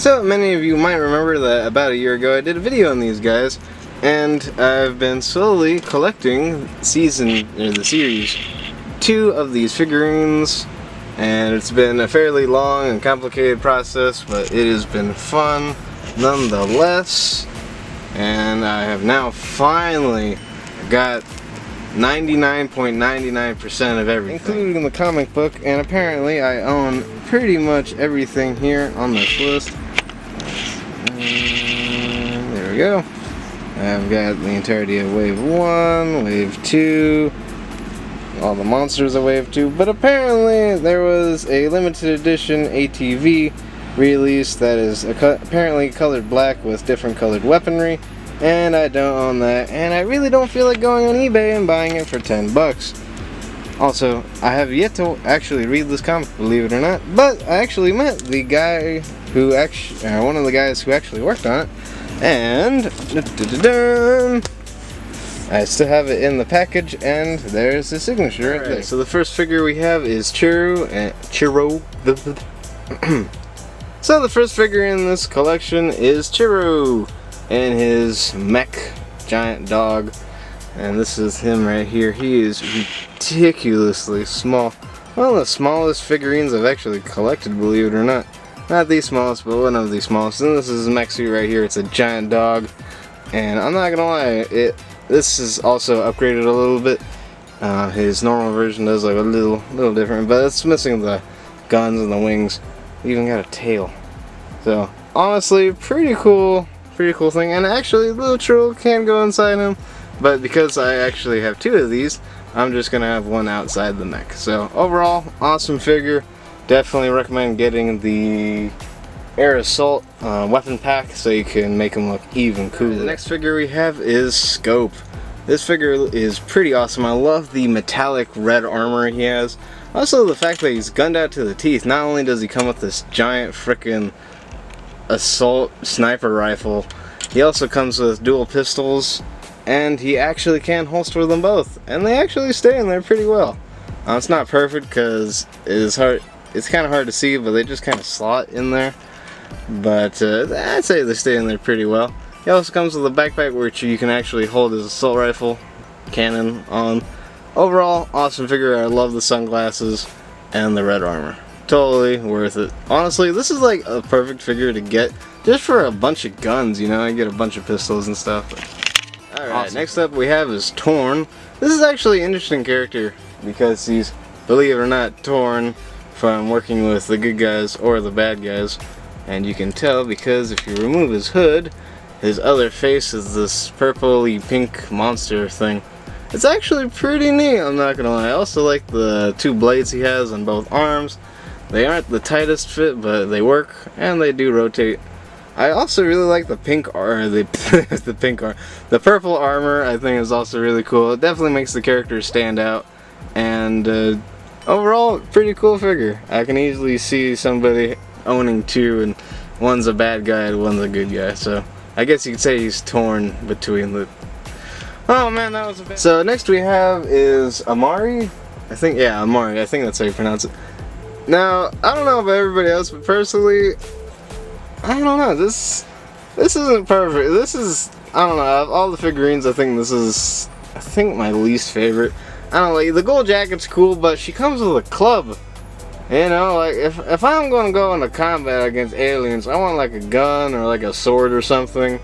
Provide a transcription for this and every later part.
So many of you might remember that about a year ago I did a video on these guys, and I've been slowly collecting the series 2 of these figurines, and it's been a fairly long and complicated process, but it has been fun nonetheless. And I have now finally got 99.99% of everything, including the comic book, and apparently I own pretty much everything here on this list. And there we go. I've got the entirety of Wave 1, Wave 2, all the monsters of Wave 2, but apparently there was a limited edition ATV release that is apparently colored black with different colored weaponry, and I don't own that, and I really don't feel like going on eBay and buying it for 10 bucks. Also, I have yet to actually read this comic, believe it or not, but I actually met the guy who one of the guys who actually worked on it, and I still have it in the package, and there's the signature right there. So the first figure we have is Chiro. So the first figure in this collection is Chiro and his mech giant dog, and this is him right here. He is ridiculously small. One of the smallest figurines I've actually collected, believe it or not. Not the smallest, but one of the smallest. And this is his mech suit right here. It's a giant dog, and I'm not gonna lie, this is also upgraded a little bit. His normal version does like a little different, but it's missing the guns and the wings. Even got a tail. So honestly, pretty cool thing. And actually, the little Chiro can go inside him, but because I actually have 2 of these, I'm just gonna have one outside the mech. So overall, awesome figure. Definitely recommend getting the Air Assault weapon pack so you can make him look even cooler. The next figure we have is Scope. This figure is pretty awesome. I love the metallic red armor he has. Also the fact that he's gunned out to the teeth. Not only does he come with this giant frickin' assault sniper rifle, he also comes with dual pistols, and he actually can holster them both, and they actually stay in there pretty well. It's not perfect because it's kind of hard to see, but they just kind of slot in there, but I'd say they stay in there pretty well. He also comes with a backpack which you can actually hold his assault rifle cannon on. Overall, awesome figure. I love the sunglasses and the red armor. Totally worth it. Honestly, this is like a perfect figure to get just for a bunch of guns, you know, you get a bunch of pistols and stuff. Alright, awesome. Next up we have is Torn. This is actually an interesting character because he's, believe it or not, torn from working with the good guys or the bad guys. And you can tell because if you remove his hood, his other face is this purpley pink monster thing. It's actually pretty neat, I'm not gonna lie. I also like the 2 blades he has on both arms. They aren't the tightest fit, but they work, and they do rotate. I also really like the the purple armor. I think is also really cool. It definitely makes the character stand out, and overall, pretty cool figure. I can easily see somebody owning 2, and one's a bad guy and one's a good guy. So I guess you could say he's torn between the. Oh man, that was a bad. So next we have is Amari. Amari. I think that's how you pronounce it. Now, I don't know about everybody else, but personally, I don't know. This isn't perfect. This is, I don't know. Of all the figurines, I think this is, my least favorite. I don't know. Like, the gold jacket's cool, but she comes with a club. You know, like if I'm going to go into combat against aliens, I want like a gun or like a sword or something.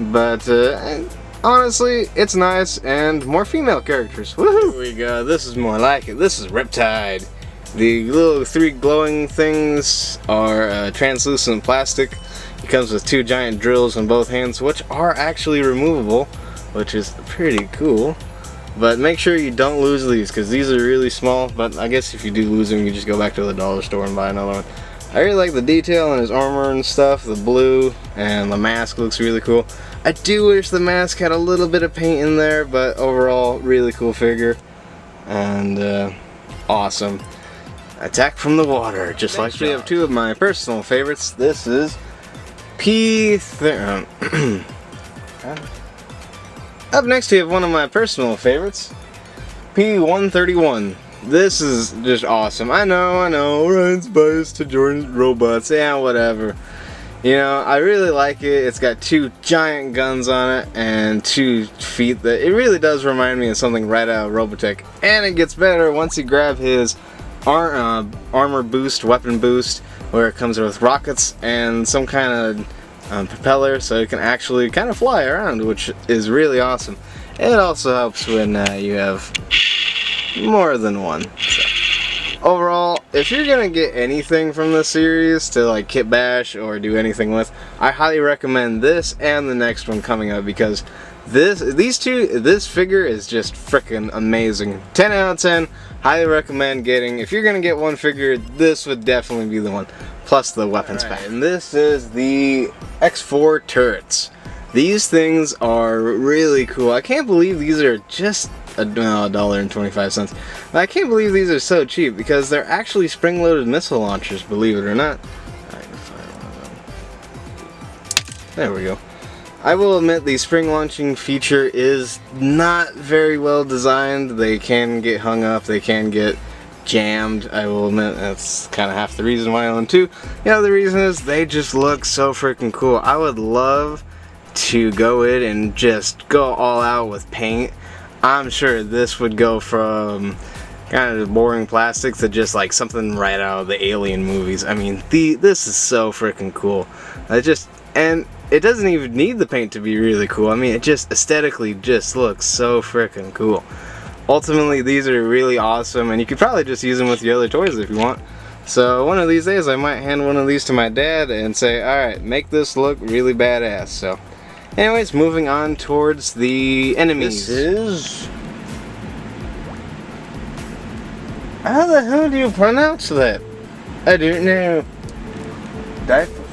But honestly, it's nice, and more female characters. Woohoo! Here we go. This is more like it. This is Riptide. The little 3 glowing things are translucent plastic. It comes with 2 giant drills in both hands, which are actually removable, which is pretty cool. But make sure you don't lose these, because these are really small. But I guess if you do lose them, you just go back to the dollar store and buy another one. I really like the detail on his armor and stuff, the blue, and the mask looks really cool. I do wish the mask had a little bit of paint in there, but overall, really cool figure. And awesome. Attack from the water, just like we have 2 of my personal favorites. This is Up next we have one of my personal favorites, P-131. This is just awesome. I know, Ryan's biased to Jordan's robots. Yeah, whatever. You know, I really like it. It's got 2 giant guns on it and 2 feet. That it really does remind me of something right out of Robotech. And it gets better once you grab his armor boost, weapon boost, where it comes with rockets and some kind of propeller, so it can actually kind of fly around, which is really awesome. It also helps when you have more than one. So. Overall, if you're gonna get anything from this series to like kit bash or do anything with, I highly recommend this and the next one coming up, because this figure is just freaking amazing. 10 out of 10. Highly recommend getting. If you're gonna get one figure, this would definitely be the one. Plus the weapons pack. And this is the X4 turrets. These things are really cool. I can't believe these are just $1.25. I can't believe these are so cheap, because they're actually spring-loaded missile launchers, believe it or not. There we go. I will admit the spring launching feature is not very well designed. They can get hung up, they can get jammed. I will admit that's kind of half the reason why I own 2. The other reason is they just look so freaking cool. I would love to go in and just go all out with paint. I'm sure this would go from kind of boring plastic to just like something right out of the Alien movies. I mean, this is so freaking cool. And it doesn't even need the paint to be really cool. I mean, it just aesthetically just looks so freaking cool. Ultimately, these are really awesome, and you could probably just use them with your other toys if you want. So one of these days, I might hand one of these to my dad and say, alright, make this look really badass. So anyways, moving on towards the enemies. This is... How the hell do you pronounce that? I don't know.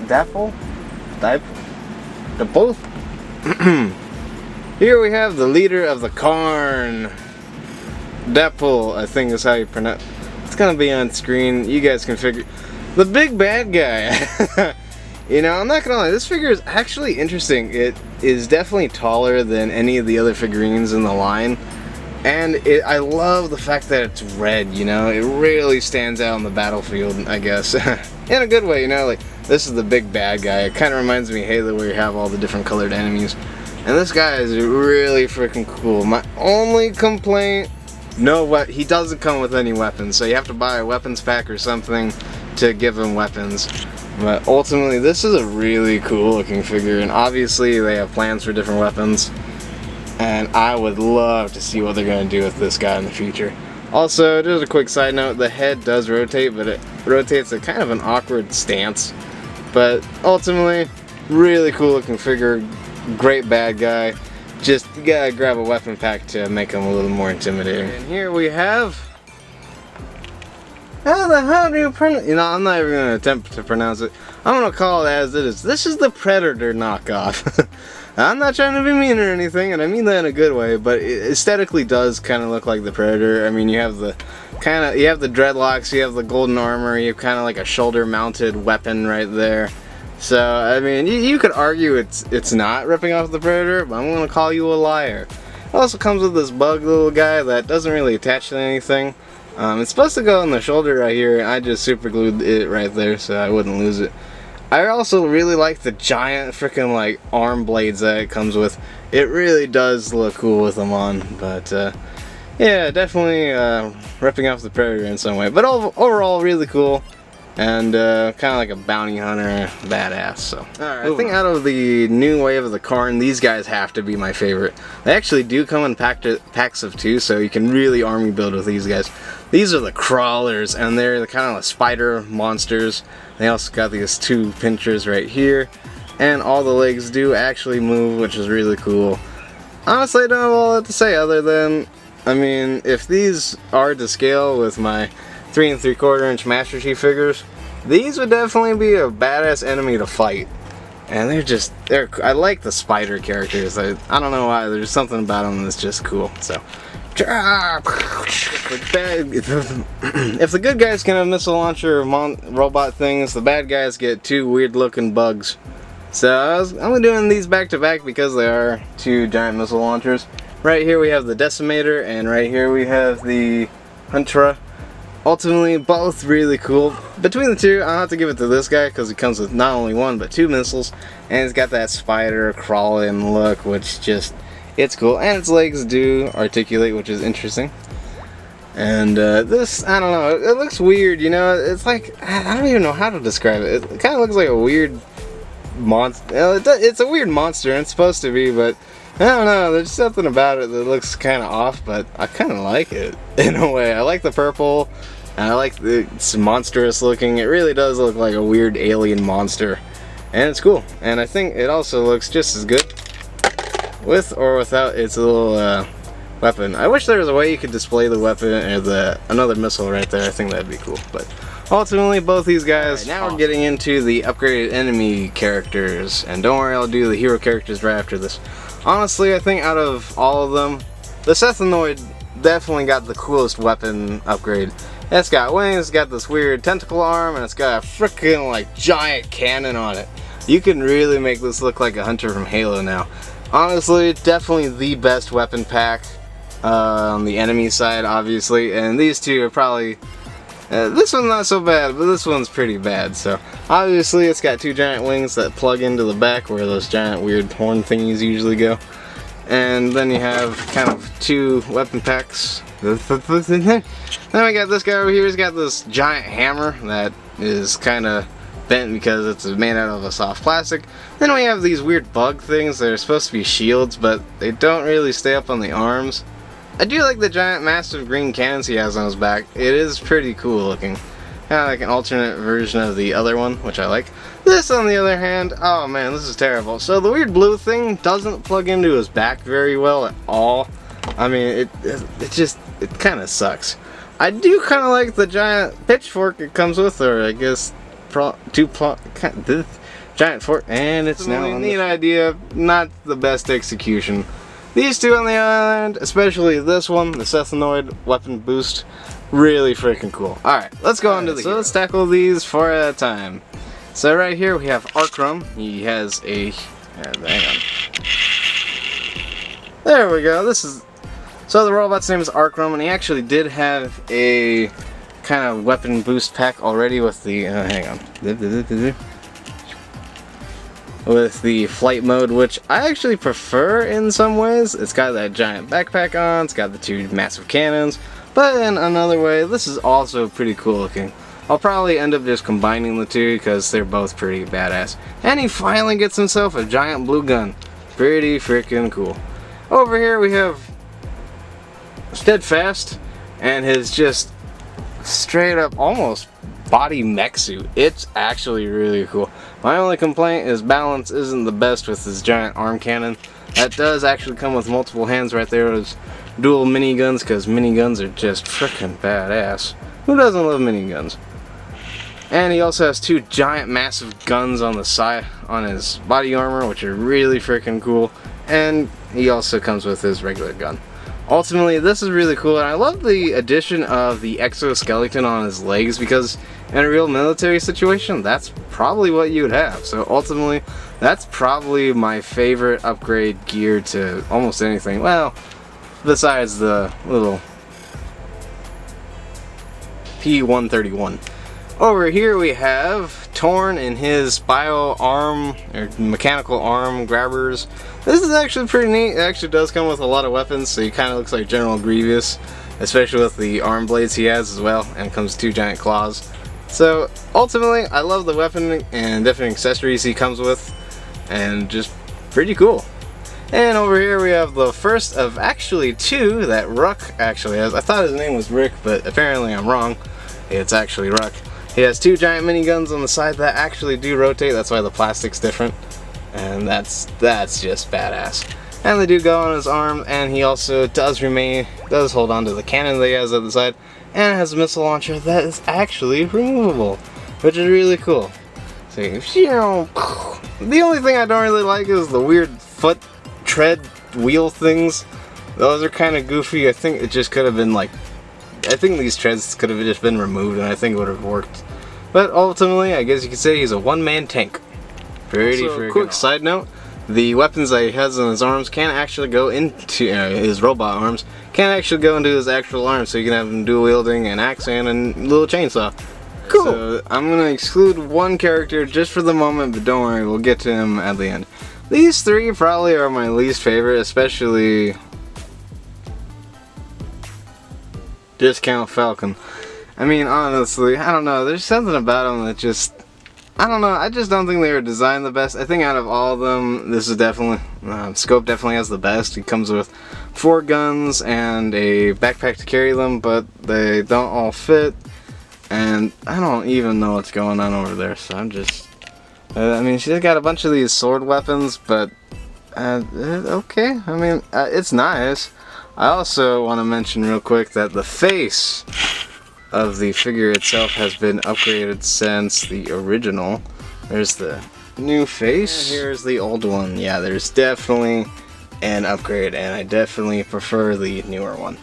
Dapple? Here we have the leader of the Karn. Dapple, I think is how you pronounce it. It's gonna be on screen. You guys can figure... The big bad guy. You know, I'm not gonna lie, this figure is actually interesting. It is definitely taller than any of the other figurines in the line. And I love the fact that it's red, you know? It really stands out on the battlefield, I guess. In a good way, you know? Like, this is the big bad guy. It kind of reminds me of Halo, where you have all the different colored enemies. And this guy is really freaking cool. My only complaint... he doesn't come with any weapons, so you have to buy a weapons pack or something to give him weapons. But ultimately, this is a really cool looking figure, and obviously they have plans for different weapons. And I would love to see what they're going to do with this guy in the future. Also, just a quick side note, the head does rotate, but it rotates at kind of an awkward stance. But ultimately, really cool looking figure, great bad guy. Just, you gotta grab a weapon pack to make him a little more intimidating. And here we have... How the hell do you pronounce... You know, I'm not even going to attempt to pronounce it. I'm going to call it as it is. This is the Predator knockoff. I'm not trying to be mean or anything, and I mean that in a good way, but it aesthetically does kind of look like the Predator. I mean, you have the dreadlocks, you have the golden armor, you have kind of like a shoulder-mounted weapon right there. So, I mean, you could argue it's not ripping off the Predator, but I'm going to call you a liar. It also comes with this bug little guy that doesn't really attach to anything. It's supposed to go on the shoulder right here, and I just super glued it right there so I wouldn't lose it. I also really like the giant freaking like arm blades that it comes with. It really does look cool with them on, but yeah, definitely ripping off the Predator in some way. But overall, really cool. And kind of like a bounty hunter badass. So alright, I think out of the new wave of the Karn, these guys have to be my favorite. They actually do come in packs of 2, so you can really army build with these guys. These are the crawlers, and they're the kind of like spider monsters. They also got these 2 pinchers right here, and all the legs do actually move, which is really cool. Honestly, I don't have a lot to say other than, I mean, if these are to scale with my 3 3/4 inch Master Chief figures, these would definitely be a badass enemy to fight. And I like the spider characters. I don't know why, there's something about them that's just cool. So, if the good guys can have missile launcher robot things, the bad guys get 2 weird looking bugs. So I'm doing these back to back because they are 2 giant missile launchers. Right here we have the Decimator, and right here we have the Huntra. Ultimately, both really cool. Between the two, I'll have to give it to this guy because he comes with not only one but two missiles, and he's got that spider crawling look, which just, it's cool. And its legs do articulate, which is interesting. And this, I don't know, it looks weird, you know. It's like, I don't even know how to describe it. It kind of looks like a weird monster. It's a weird monster, and it's supposed to be, but I don't know, there's something about it that looks kind of off, but I kind of like it in a way. I like the purple, and I like it's monstrous looking. It really does look like a weird alien monster, and it's cool. And I think it also looks just as good with or without its little weapon. I wish there was a way you could display the weapon or another missile right there. I think that'd be cool. But ultimately, both these guys. Right, now we're getting into the upgraded enemy characters, and don't worry, I'll do the hero characters right after this. Honestly, I think out of all of them, the Sethanoid definitely got the coolest weapon upgrade. It's got wings, it's got this weird tentacle arm, and it's got a freaking like giant cannon on it. You can really make this look like a hunter from Halo now. Honestly, definitely the best weapon pack on the enemy side, obviously, and these two are probably... this one's not so bad, but this one's pretty bad. So obviously it's got two giant wings that plug into the back where those giant weird horn thingies usually go. And then you have kind of two weapon packs. Then we got this guy over here. He's got this giant hammer that is kind of bent because it's made out of a soft plastic. Then we have these weird bug things that are supposed to be shields, but they don't really stay up on the arms. I do like the giant massive green cannons he has on his back. It is pretty cool looking. Kind of like an alternate version of the other one, which I like. This, on the other hand, oh man, this is terrible. So the weird blue thing doesn't plug into his back very well at all. I mean, it kind of sucks. I do kind of like the giant pitchfork it comes with, or I guess giant fork, and it's now a neat idea, not the best execution. These two on the island, especially this one, the Sethanoid weapon boost, really freaking cool. Alright, let's go on to the let's tackle these four at a time. So right here we have Arcrum. He has a... hang on. There we go. So the robot's name is Arcrum, and he actually did have a kind of weapon boost pack already with the... hang on. With the flight mode, which I actually prefer in some ways. It's got that giant backpack on, it's got the two massive cannons, but in another way, this is also pretty cool looking. I'll probably end up just combining the two because they're both pretty badass. And he finally gets himself a giant blue gun. Pretty freaking cool. Over here we have Steadfast and his just straight up almost body mech suit. It's actually really cool. My only complaint is balance isn't the best with this giant arm cannon. That does actually come with multiple hands right there as dual miniguns, because miniguns are just freaking badass. Who doesn't love miniguns? And he also has two giant massive guns on the side on his body armor, which are really freaking cool. And he also comes with his regular gun. Ultimately, this is really cool, and I love the addition of the exoskeleton on his legs, because in a real military situation, that's probably what you would have. So ultimately, that's probably my favorite upgrade gear to almost anything. Well, besides the little P-131. Over here we have Torn in his bio arm, or mechanical arm grabbers. This is actually pretty neat. It actually does come with a lot of weapons, so he kind of looks like General Grievous, especially with the arm blades he has as well, and it comes with two giant claws. So ultimately, I love the weapon and different accessories he comes with, and just pretty cool. And over here we have the first of actually two that Ruck actually has. I thought his name was Rick, but apparently I'm wrong. It's actually Ruck. He has two giant miniguns on the side that actually do rotate. That's why the plastic's different, and that's just badass. And they do go on his arm, and he also does hold on to the cannon that he has at the side, and it has a missile launcher that is actually removable, which is really cool. So the only thing I don't really like is the weird foot tread wheel things. Those are kind of goofy. I think it just could have been like, I think these treads could have just been removed, and I think it would have worked. But ultimately, I guess you could say he's a one-man tank. Pretty freaking quick side note, the weapons that he has in his arms can't actually go into his robot arms, can't actually go into his actual arms, so you can have him dual wielding an axe and a little chainsaw. Cool! So I'm gonna exclude one character just for the moment, but don't worry, we'll get to him at the end. These three probably are my least favorite, especially Discount Falcon. I mean, honestly, I don't know, there's something about him that just, I don't know, I just don't think they were designed the best. I think out of all of them, this is definitely, Scope definitely has the best. He comes with 4 guns and a backpack to carry them, but they don't all fit. And I don't even know what's going on over there, so I'm just, I mean, she's got a bunch of these sword weapons, but, okay, I mean, it's nice. I also want to mention real quick that the face of the figure itself has been upgraded since the original. There's the new face, and here's the old one. Yeah, there's definitely an upgrade, and I definitely prefer the newer one.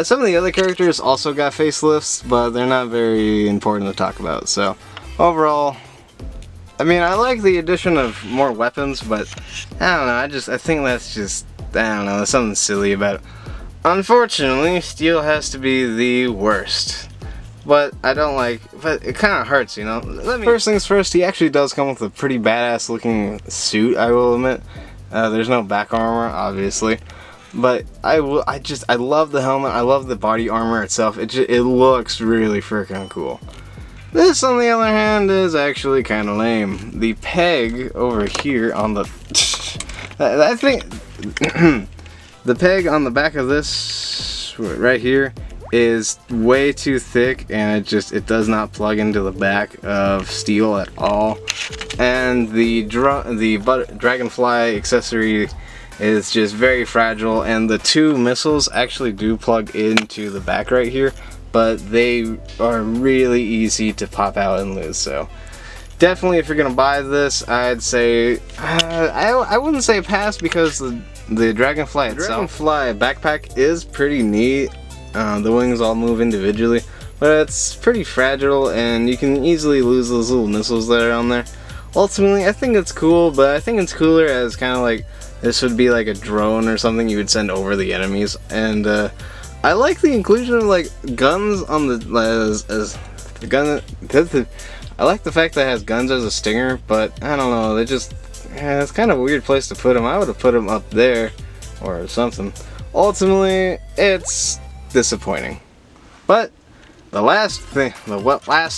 Some of the other characters also got facelifts, but they're not very important to talk about. So overall, I mean, I like the addition of more weapons, but I don't know, I think that's just, I don't know, there's something silly about it. Unfortunately, steel has to be the worst. But I don't like, but it kind of hurts, you know. First things first, he actually does come with a pretty badass looking suit, I will admit. There's no back armor, obviously. But I love the helmet, I love the body armor itself. It looks really freaking cool. This, on the other hand, is actually kind of lame. The peg over here on the, I think, the peg on the back of this, right here, is way too thick, and it does not plug into the back of steel at all. And the dragonfly accessory is just very fragile, and the 2 missiles actually do plug into the back right here, but they are really easy to pop out and lose. So definitely, if you're gonna buy this, I'd say I wouldn't say pass, because the dragonfly itself, backpack is pretty neat. The wings all move individually, but it's pretty fragile, and you can easily lose those little missiles that are on there. Ultimately, I think it's cool, but I think it's cooler as kind of like, this would be like a drone or something you would send over the enemies. And I like the inclusion of like guns on the, as the gun, I like the fact that it has guns as a stinger, but I don't know, they just, it's kind of a weird place to put them. I would have put them up there or something. Ultimately, it's disappointing. But the last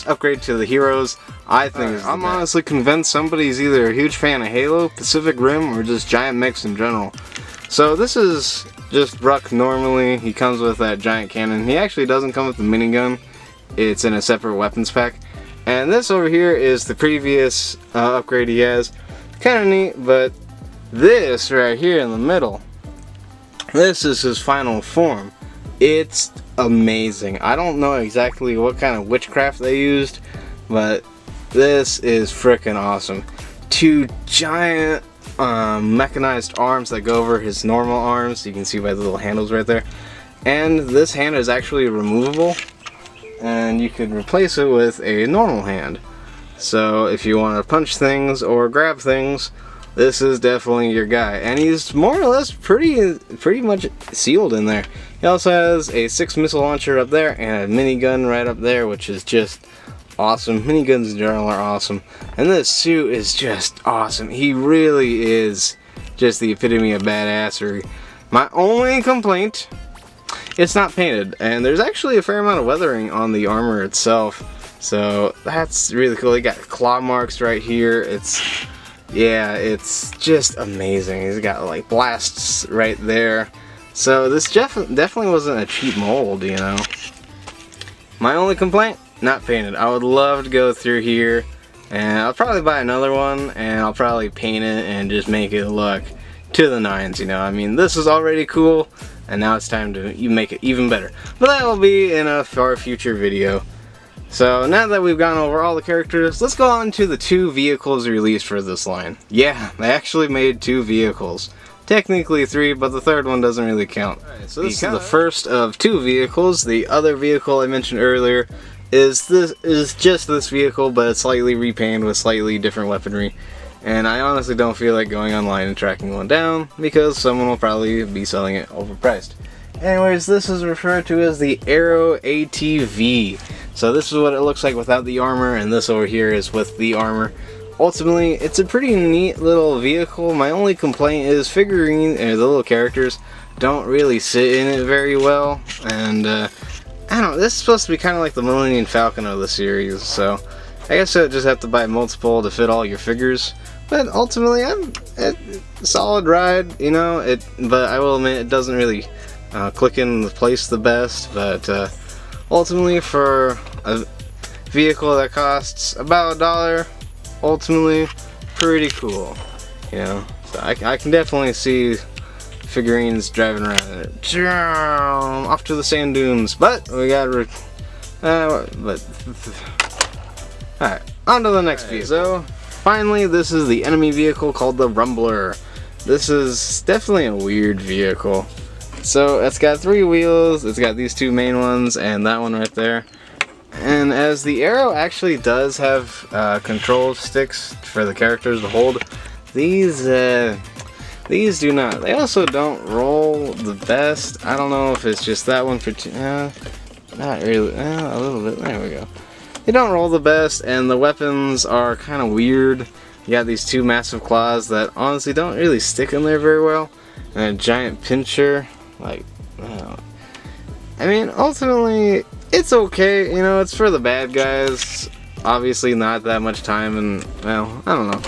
upgrade to the heroes, I think, is I'm honestly convinced somebody's either a huge fan of Halo, Pacific Rim, or just giant mechs in general. So this is just Ruck normally. He comes with that giant cannon. He actually doesn't come with the minigun. It's in a separate weapons pack. And this over here is the previous upgrade he has. Kind of neat, but this right here in the middle, this is his final form. It's amazing. I don't know exactly what kind of witchcraft they used, but this is freaking awesome. 2 giant mechanized arms that go over his normal arms. You can see by the little handles right there. And this hand is actually removable, and you can replace it with a normal hand. So if you want to punch things or grab things, this is definitely your guy. And he's more or less pretty much sealed in there. He also has a 6 missile launcher up there and a minigun right up there, which is just awesome. Miniguns in general are awesome. And this suit is just awesome. He really is just the epitome of badassery. My only complaint, it's not painted. And there's actually a fair amount of weathering on the armor itself. So that's really cool. He got claw marks right here. Yeah, it's just amazing. He's got like blasts right there. So this definitely wasn't a cheap mold, you know. My only complaint, not painted. I would love to go through here, and I'll probably buy another one, and I'll probably paint it and just make it look to the nines, you know. I mean, this is already cool, and now it's time to make it even better. But that will be in a far future video. So now that we've gone over all the characters, let's go on to the 2 vehicles released for this line. Yeah, they actually made 2 vehicles. Technically 3, but the 3rd one doesn't really count. Right, so this is the first of 2 vehicles. The other vehicle I mentioned earlier is just this vehicle, but it's slightly repainted with slightly different weaponry. and I honestly don't feel like going online and tracking one down because someone will probably be selling it overpriced. Anyways, this is referred to as the Aero ATV. So this is what it looks like without the armor, and this over here is with the armor. Ultimately, it's a pretty neat little vehicle. My only complaint is the little characters don't really sit in it very well, and I don't know, this is supposed to be kind of like the Millennium Falcon of the series, so I guess you'll just have to buy multiple to fit all your figures. But ultimately, solid ride, you know. But I will admit, it doesn't really click in place the best. But ultimately, for a vehicle that costs about $1, ultimately pretty cool, you know. So I can definitely see figurines driving around in it. Off to the sand dunes. But we got alright, on to the next vehicle. So, finally, this is the enemy vehicle called the Rumbler. This is definitely a weird vehicle. So, it's got 3 wheels, it's got these 2 main ones, and that one right there. And as the Aero actually does have control sticks for the characters to hold, these do not. They also don't roll the best. I don't know if it's just that one for not really, a little bit. There we go. They don't roll the best, and the weapons are kind of weird. You got these 2 massive claws that honestly don't really stick in there very well, and a giant pincher. Like, I mean, ultimately, it's okay. You know, it's for the bad guys. Obviously, not that much time, and well, I don't know.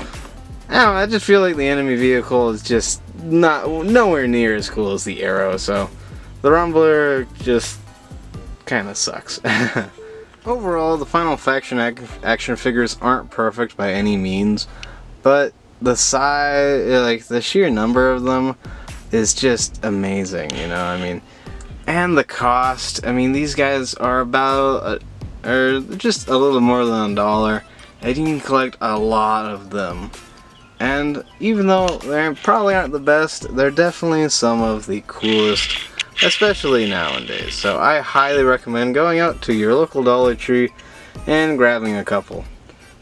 I just feel like the enemy vehicle is just nowhere near as cool as the Aero. So, the Rumbler just kind of sucks. Overall, the Final Faction action figures aren't perfect by any means, but the size, like the sheer number of them, is just amazing, you know, I mean, and the cost, I mean, these guys are just a little more than $1, and you can collect a lot of them. And even though they probably aren't the best, they're definitely some of the coolest, especially nowadays. So I highly recommend going out to your local Dollar Tree and grabbing a couple.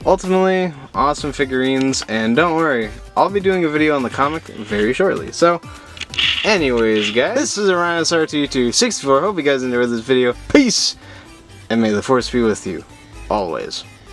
Ultimately, awesome figurines, and don't worry, I'll be doing a video on the comic very shortly. So, anyways guys, this is Rhinos R2-2-64. Hope you guys enjoyed this video. Peace! And may the force be with you, always.